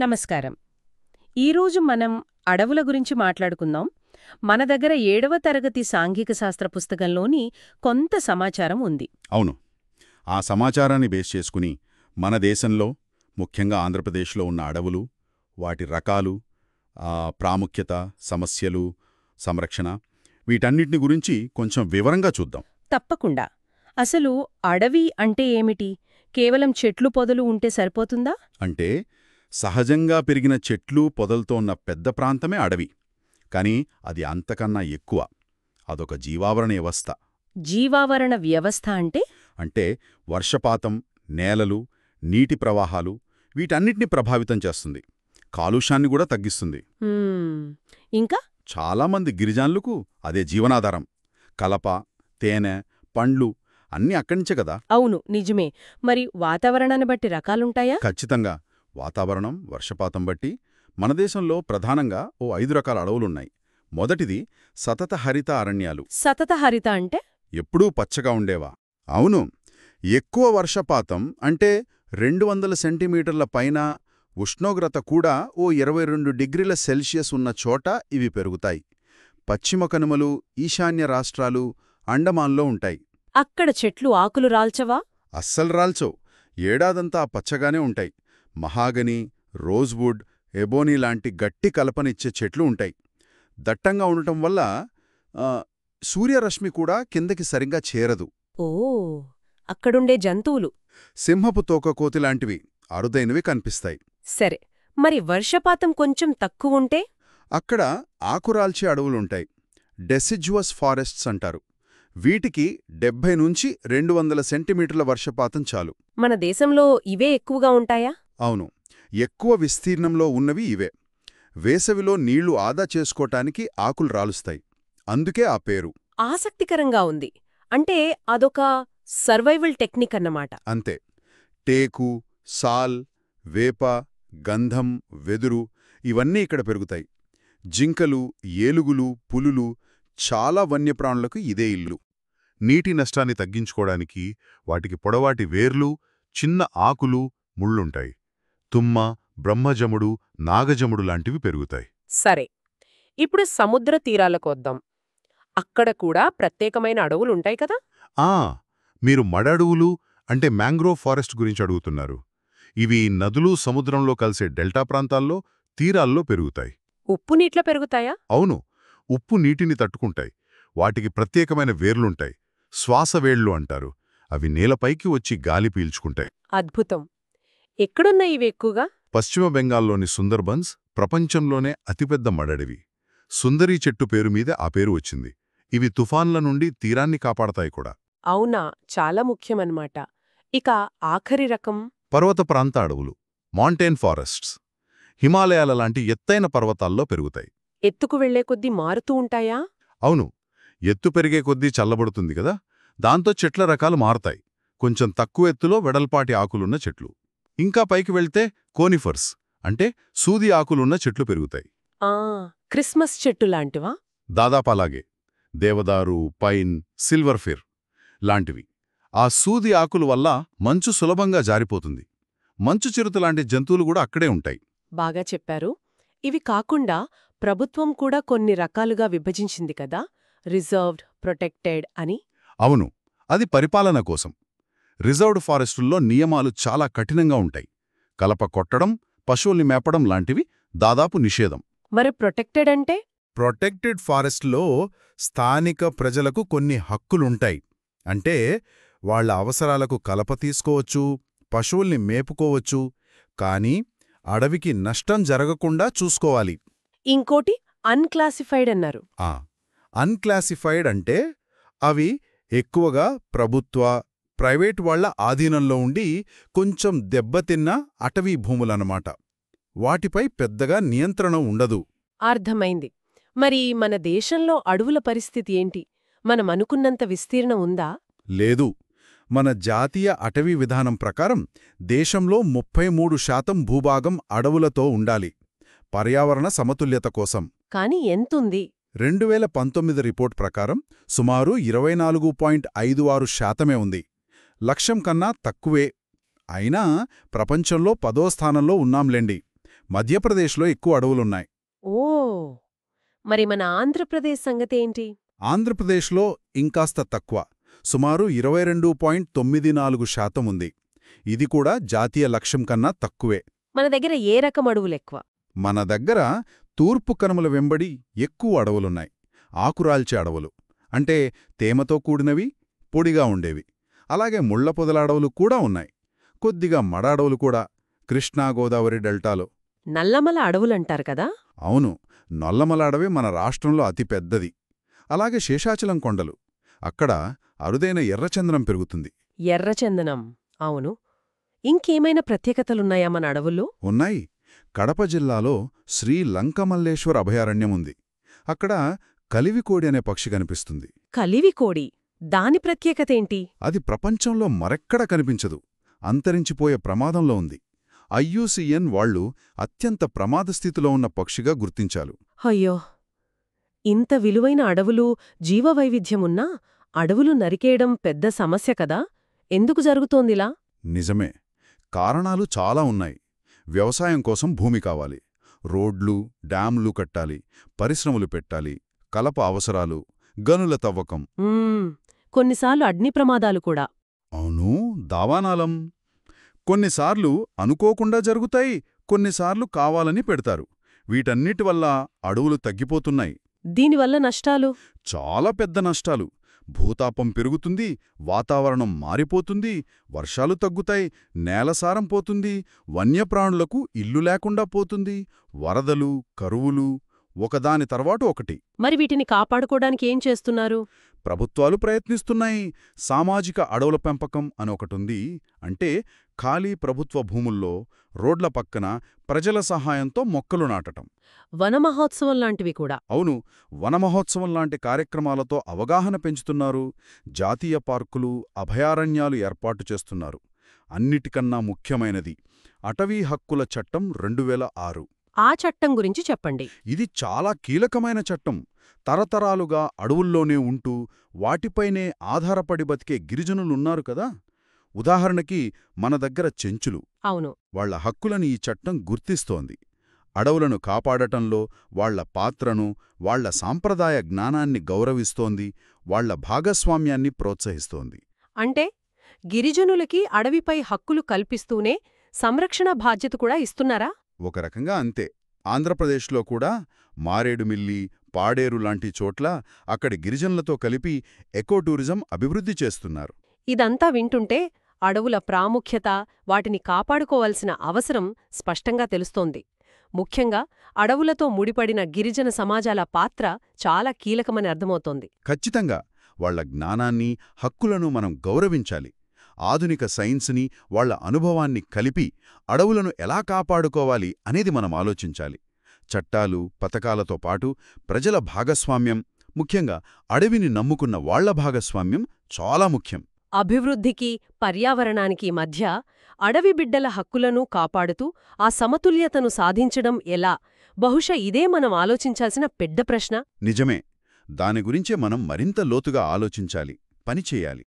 నమస్కారం. ఈరోజు మనం అడవుల గురించి మాట్లాడుకుందాం. మన దగ్గర 7వ తరగతి సాంఘిక శాస్త్ర పుస్తకంలోని కొంత సమాచారం ఉంది. అవును. ఆ సమాచారాన్ని బేస్ చేసుకుని మన దేశంలో, ముఖ్యంగా ఆంధ్రప్రదేశ్లో ఉన్న అడవులు, వాటి రకాలు, ప్రాముఖ్యత, సమస్యలు, సంరక్షణ వీటన్నిటిని గురించి కొంచెం వివరంగా చూద్దాం. తప్పకుండా. అసలు అడవి అంటే ఏమిటి? కేవలం చెట్లు పొదలు ఉంటే సరిపోతుందా? అంటే సహజంగా పెరిగిన చెట్లు పొదలతో ఉన్న పెద్ద ప్రాంతమే అడవి. కానీ అది అంతకన్నా ఎక్కువ. అదొక జీవావరణ వ్యవస్థ. జీవావరణ వ్యవస్థ అంటే వర్షపాతం, నేలలు, నీటి ప్రవాహాలు వీటన్నిటినీ ప్రభావితం చేస్తుంది. కాలుష్యాన్ని కూడా తగ్గిస్తుంది. ఇంకా చాలామంది గిరిజనులకు అదే జీవనాధారం. కలప, తేనె, పండ్లు అన్నీ అక్కడించే కదా. అవును, నిజమే. మరి వాతావరణాన్ని బట్టి రకాలుంటాయా? ఖచ్చితంగా. వాతావరణం, వర్షపాతం బట్టి మన దేశంలో ప్రధానంగా 5 రకాల అడవులున్నాయి. మొదటిది సతత హరిత అరణ్యాలు. సతత హరిత అంటే? ఎప్పుడూ పచ్చగా ఉండేవా? అవును. ఎక్కువ వర్షపాతం అంటే 200 సెంటీమీటర్ల పైన, ఉష్ణోగ్రత కూడా 22 డిగ్రీల సెల్సియస్ ఉన్న చోట ఇవి పెరుగుతాయి. పశ్చిమ కనుమలు, ఈశాన్య రాష్ట్రాలు, అండమాన్లో ఉంటాయి. అక్కడ చెట్లు ఆకులు రాల్చవా? అస్సలు రాల్చవు. ఏడాదంతా పచ్చగానే ఉంటాయి. మహాగని, రోజ్వుడ్, ఎబోనీ లాంటి గట్టి కలపనిచ్చే చెట్లు ఉంటాయి. దట్టంగా ఉండటం వల్ల సూర్యరశ్మి కూడా కిందకి సరిగ్గా చేరదు. ఓ, అక్కడుండే జంతువులు? సింహపు తోకకోతిలాంటివి అరుదైనవి కనిపిస్తాయి. సరే, మరి వర్షపాతం కొంచెం తక్కువుంటే? అక్కడ ఆకురాల్చే అడవులుంటాయి. డెసిడ్యువస్ ఫారెస్ట్స్ అంటారు. వీటికి 70 నుంచి 200 సెంటీమీటర్ల వర్షపాతం చాలు. మన దేశంలో ఇవే ఎక్కువగా ఉంటాయా? అవును. ఎక్కువ విస్తీర్ణంలో ఉన్నవి ఇవే. వేసవిలో నీళ్లు ఆదా చేసుకోటానికి ఆకులు రాలుస్తాయి. అందుకే ఆ పేరు. ఆసక్తికరంగా ఉంది. అంటే అదొక సర్వైవల్ టెక్నిక్ అన్నమాట. అంతే. టేకు, సాల్, వేప, గంధం, వెదురు ఇవన్నీ ఇక్కడ పెరుగుతాయి. జింకలు, ఏలుగులు, పులులు, చాలా వన్యప్రాణులకు ఇదే ఇల్లు. నీటి నష్టాన్ని తగ్గించుకోవడానికి వాటికి పొడవాటి వేర్లు, చిన్న ఆకులు, ముళ్ళుంటాయి. తుమ్మ, బ్రహ్మజముడు, నాగజముడు లాంటివి పెరుగుతాయి. సరే, ఇప్పుడు సముద్ర తీరాలకొద్దాం. అక్కడ కూడా ప్రత్యేకమైన అడవులుంటాయి కదా? మీరు మడడువులు అంటే మ్యాంగ్రోవ్ ఫారెస్ట్ గురించి అడుగుతున్నారు. ఇవి నదులు, సముద్రంలో కలిసే డెల్టా ప్రాంతాల్లో, తీరాల్లో పెరుగుతాయి. ఉప్పు నీటిలో పెరుగుతాయా? అవును. ఉప్పు నీటిని తట్టుకుంటాయి. వాటికి ప్రత్యేకమైన వేర్లుంటాయి. శ్వాసవేళ్లు అంటారు. అవి నేలపైకి వచ్చి గాలి పీల్చుకుంటాయి. అద్భుతం. ఎక్కడున్నాయి ఇవి ఎక్కువగా? పశ్చిమ బెంగాల్లోని సుందర్బన్స్ ప్రపంచంలోనే అతిపెద్ద మడడివి. సుందరీ చెట్టు పేరుమీద ఆ పేరు వచ్చింది. ఇవి తుఫాన్ల నుండి తీరాన్ని కాపాడతాయి కూడా. అవునా, చాలా ముఖ్యమన్నమాట. ఇక ఆఖరి రకం? పర్వత ప్రాంత అడవులు, మాంటైన్ ఫారెస్ట్స్. హిమాలయాల లాంటి ఎత్తైన పర్వతాల్లో పెరుగుతాయి. ఎత్తుకు వెళ్లే కొద్దీ మారుతూ ఉంటాయా? అవును. ఎత్తు పెరిగే కొద్దీ చల్లబడుతుంది కదా, దాంతో చెట్ల రకాలు మారతాయి. కొంచెం తక్కువ ఎత్తులో వెడల్పాటి ఆకులున్న చెట్లు. ఇంకా పైకి వెళ్తే కోనిఫర్స్ అంటే సూది ఆకులున్న చెట్లు పెరుగుతాయి. క్రిస్మస్ చెట్టు లాంటివా? దాదాపలాగే. దేవదారు, పైన్, సిల్వర్ ఫిర్ లాంటివి. ఆ సూది ఆకుల వల్ల మంచు సులభంగా జారిపోతుంది. మంచు చిరుతలాంటి జంతువులు కూడా అక్కడే ఉంటాయి. బాగా చెప్పారు. ఇవి కాకుండా ప్రభుత్వం కూడా కొన్ని రకాలుగా విభజించింది కదా, రిజర్వ్డ్, ప్రొటెక్టెడ్ అని. అవును. అది పరిపాలన కోసం. రిజర్వ్డ్ ఫారెస్టుల్లో నియమాలు చాలా కఠినంగా ఉంటాయి. కలప కొట్టడం, పశువుల్ని మేపడం లాంటివి దాదాపు నిషేధం. మరి ప్రొటెక్టెడ్ అంటే? ప్రొటెక్టెడ్ ఫారెస్ట్లో స్థానిక ప్రజలకు కొన్ని హక్కులుంటాయి. అంటే వాళ్ల అవసరాలకు కలప తీసుకోవచ్చు, పశువుల్ని మేపుకోవచ్చు, కానీ అడవికి నష్టం జరగకుండా చూసుకోవాలి. ఇంకోటి అన్క్లాసిఫైడ్ అన్నారు. అన్క్లాసిఫైడ్ అంటే అవి ఎక్కువగా ప్రభుత్వ, ప్రైవేట్ వాళ్ల ఆధీనంలో ఉండి కొంచెం దెబ్బతిన్న అటవీ భూములన్నమాట. వాటిపై పెద్దగా నియంత్రణ ఉండదు. అర్థమైంది. మరి మన దేశంలో అడవుల పరిస్థితి ఏంటి? మనమనుకున్నంత విస్తీర్ణం ఉందా? లేదు. మన జాతీయ అటవీ విధానం ప్రకారం దేశంలో 33% భూభాగం అడవులతో ఉండాలి, పర్యావరణ సమతుల్యత కోసం. కాని ఎంతుంది? 2019 రిపోర్ట్ ప్రకారం సుమారు 24.56% ఉంది. లక్ష్యం కన్నా తక్కువే. అయినా ప్రపంచంలో 10వ స్థానంలో ఉన్నాంలేండి. మధ్యప్రదేశ్లో ఎక్కువ అడవులున్నాయి. ఓ, మరి మన ఆంధ్రప్రదేశ్ సంగతేంటి? ఆంధ్రప్రదేశ్లో ఇంకాస్త తక్కువ, సుమారు 22.94% ఉంది. ఇది కూడా జాతీయ లక్ష్యం కన్నా తక్కువే. మన దగ్గర ఏ రకం అడవులెక్కువ? మన దగ్గర తూర్పు కనుమల వెంబడి ఎక్కువ అడవులున్నాయి. ఆకురాల్చే అడవులు అంటే తేమతో కూడినవి, పొడిగా ఉండేవి. అలాగే ముళ్ల పొదల అడవులు కూడా ఉన్నాయి. కొద్దిగా మడ అడవులు కూడా కృష్ణా గోదావరి డెల్టాలో. నల్లమల అడవులంటారు కదా? అవును, నల్లమల అడవి మన రాష్ట్రంలో అతిపెద్దది. అలాగే శేషాచలం కొండలు, అక్కడ అరుదైన ఎర్రచందనం పెరుగుతుంది. ఎర్రచందనం, అవును. ఇంకేమైనా ప్రత్యేకతలున్నాయా మన అడవుల్లో? ఉన్నాయి. కడప జిల్లాలో శ్రీ లంకమల్లేశ్వర్ అభయారణ్యముంది. అక్కడ కలివికోడి అనే పక్షి కనిపిస్తుంది. కలివికోడి, దాని ప్రత్యేకతేంటి? అది ప్రపంచంలో మరెక్కడా కనిపించదు. అంతరించిపోయే ప్రమాదంలో ఉంది. IUCN వాళ్లు అత్యంత ప్రమాదస్థితిలో ఉన్న పక్షిగా గుర్తించారు. అయ్యో, ఇంత విలువైన అడవులు, జీవవైవిధ్యమున్నా అడవులు నరికేయడం పెద్ద సమస్య కదా? ఎందుకు జరుగుతోందిలా? నిజమే. కారణాలు చాలా ఉన్నాయి. వ్యవసాయం కోసం భూమి కావాలి, రోడ్లు, డ్యాంలు కట్టాలి, పరిశ్రమలు పెట్టాలి, కలప అవసరాలు, గనుల తవ్వకం. కొన్నిసార్లు అగ్ని ప్రమాదాలు కూడా. అవును, దావానాలం. కొన్నిసార్లు అనుకోకుండా జరుగుతాయి, కొన్నిసార్లు కావాలని పెడతారు. వీటన్నిటి వల్ల అడవులు తగ్గిపోతున్నాయి. దీనివల్ల నష్టాలు? చాలా పెద్ద నష్టాలు. భూతాపం పెరుగుతుంది, వాతావరణం మారిపోతుంది, వర్షాలు తగ్గుతాయి, నేలసారం పోతుంది, వన్యప్రాణులకు ఇల్లు లేకుండా పోతుంది, వరదలు, కరువులు, ఒకదాని తర్వాత ఒకటి. మరి వీటిని కాపాడుకోవడానికి ఏం చేస్తున్నారు? ప్రభుత్వాలు ప్రయత్నిస్తున్నాయి. సామాజిక అడవుల పెంపకం అని ఒకటుంది. అంటే ఖాళీ ప్రభుత్వ భూముల్లో, రోడ్ల పక్కన ప్రజల సహాయంతో మొక్కలు నాటటం. వనమహోత్సవం లాంటివి కూడా. అవును, వనమహోత్సవం లాంటి కార్యక్రమాలతో అవగాహన పెంచుతున్నారు. జాతీయ పార్కులు, అభయారణ్యాలు ఏర్పాటు చేస్తున్నారు. అన్నిటికన్నా ముఖ్యమైనది అటవీ హక్కుల చట్టం 2006. ఆ చట్టం గురించి చెప్పండి. ఇది చాలా కీలకమైన చట్టం. తరతరాలుగా అడవుల్లోనే ఉంటూ వాటిపైనే ఆధారపడి బతికే గిరిజనులున్నారు కదా. ఉదాహరణకి మన దగ్గర చెంచులు. అవును. వాళ్ల హక్కులని ఈ చట్టం గుర్తిస్తోంది. అడవులను కాపాడటంలో వాళ్ల పాత్రను, వాళ్ల సాంప్రదాయ జ్ఞానాన్ని గౌరవిస్తోంది, వాళ్ల భాగస్వామ్యాన్ని ప్రోత్సహిస్తోంది. అంటే గిరిజనులకి అడవిపై హక్కులు కల్పిస్తూనే సంరక్షణ బాధ్యత కూడా ఇస్తున్నారా? ఒక రకంగా అంతే. ఆంధ్రప్రదేశ్లో కూడా మారేడుమిల్లి, పాడేరు లాంటి చోట్ల అక్కడి గిరిజనులతో కలిపి ఎకోటూరిజం అభివృద్ధి చేస్తున్నారు. ఇదంతా వింటుంటే అడవుల ప్రాముఖ్యత, వాటిని కాపాడుకోవాల్సిన అవసరం స్పష్టంగా తెలుస్తోంది. ముఖ్యంగా అడవులతో ముడిపడిన గిరిజన సమాజాల పాత్ర చాలా కీలకమని అర్థమవుతోంది. ఖచ్చితంగా. వాళ్ల జ్ఞానాన్ని, హక్కులను మనం గౌరవించాలి. ఆధునిక సైన్స్ని, వాళ్ల అనుభవాన్ని కలిపి అడవులను ఎలా కాపాడుకోవాలి అనేది మనం ఆలోచించాలి. చట్టాలు, పథకాలతో పాటు ప్రజల భాగస్వామ్యం, ముఖ్యంగా అడవిని నమ్ముకున్న వాళ్ల భాగస్వామ్యం చాలా ముఖ్యం. అభివృద్ధికి, పర్యావరణానికి మధ్య అడవి బిడ్డల హక్కులను కాపాడుతూ ఆ సమతుల్యతను సాధించడం ఎలా? బహుశా ఇదే మనం ఆలోచించాల్సిన పెద్ద ప్రశ్న. నిజమే. దాని గురించే మనం మరింత లోతుగా ఆలోచించాలి, పనిచేయాలి.